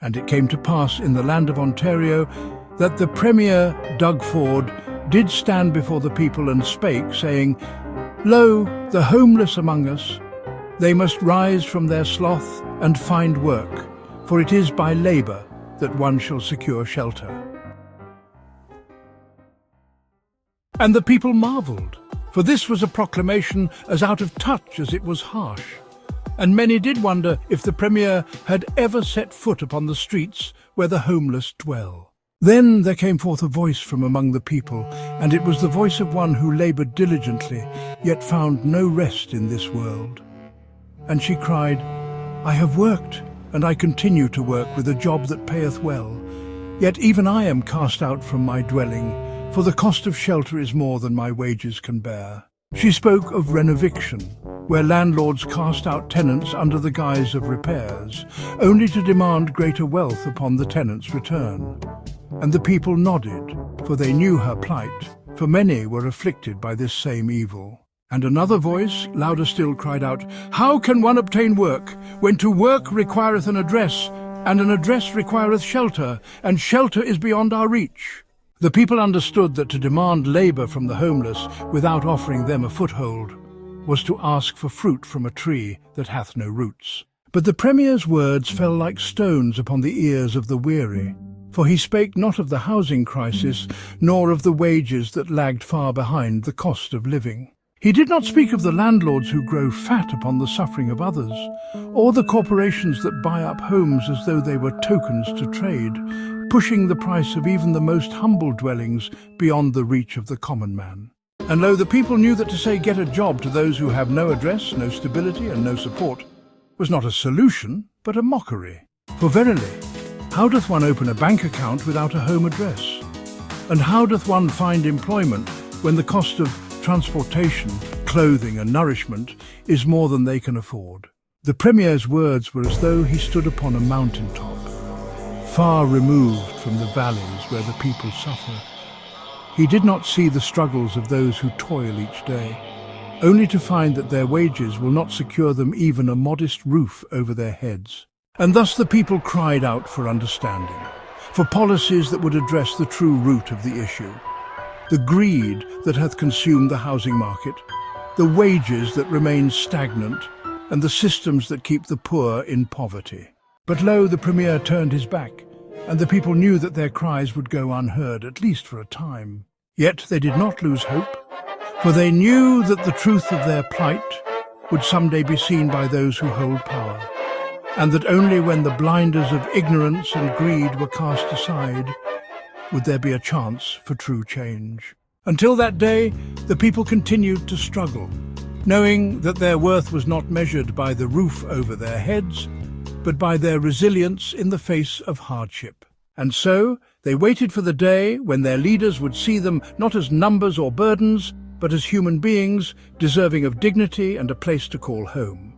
And it came to pass in the land of Ontario that the Premier, Doug Ford, did stand before the people and spake, saying, Lo, the homeless among us, they must rise from their sloth and find work, for it is by labour that one shall secure shelter. And the people marvelled, for this was a proclamation as out of touch as it was harsh. And many did wonder if the Premier had ever set foot upon the streets where the homeless dwell. Then there came forth a voice from among the people, and it was the voice of one who laboured diligently, yet found no rest in this world. And she cried, I have worked, and I continue to work with a job that payeth well. Yet even I am cast out from my dwelling, for the cost of shelter is more than my wages can bear. She spoke of renoviction, where landlords cast out tenants under the guise of repairs, only to demand greater wealth upon the tenant's return. And the people nodded, for they knew her plight, for many were afflicted by this same evil. And another voice, louder still, cried out, How can one obtain work, when to work requireth an address, and an address requireth shelter, and shelter is beyond our reach? The people understood that to demand labour from the homeless without offering them a foothold was to ask for fruit from a tree that hath no roots. But the Premier's words fell like stones upon the ears of the weary, for he spake not of the housing crisis, nor of the wages that lagged far behind the cost of living. He did not speak of the landlords who grow fat upon the suffering of others, or the corporations that buy up homes as though they were tokens to trade, pushing the price of even the most humble dwellings beyond the reach of the common man. And lo, the people knew that to say get a job to those who have no address, no stability, and no support was not a solution, but a mockery. For verily, how doth one open a bank account without a home address? And how doth one find employment when the cost of transportation, clothing, and nourishment is more than they can afford? The Premier's words were as though he stood upon a mountaintop, far removed from the valleys where the people suffer. He did not see the struggles of those who toil each day, only to find that their wages will not secure them even a modest roof over their heads. And thus the people cried out for understanding, for policies that would address the true root of the issue, the greed that hath consumed the housing market, the wages that remain stagnant, and the systems that keep the poor in poverty. But lo, the Premier turned his back, and the people knew that their cries would go unheard, at least for a time. Yet they did not lose hope, for they knew that the truth of their plight would someday be seen by those who hold power, and that only when the blinders of ignorance and greed were cast aside would there be a chance for true change. Until that day, the people continued to struggle, knowing that their worth was not measured by the roof over their heads, but by their resilience in the face of hardship. And so they waited for the day when their leaders would see them not as numbers or burdens, but as human beings deserving of dignity and a place to call home.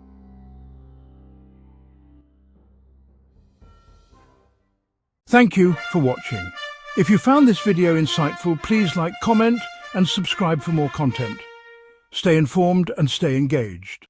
Thank you for watching. If you found this video insightful, please like, comment, and subscribe for more content. Stay informed and stay engaged.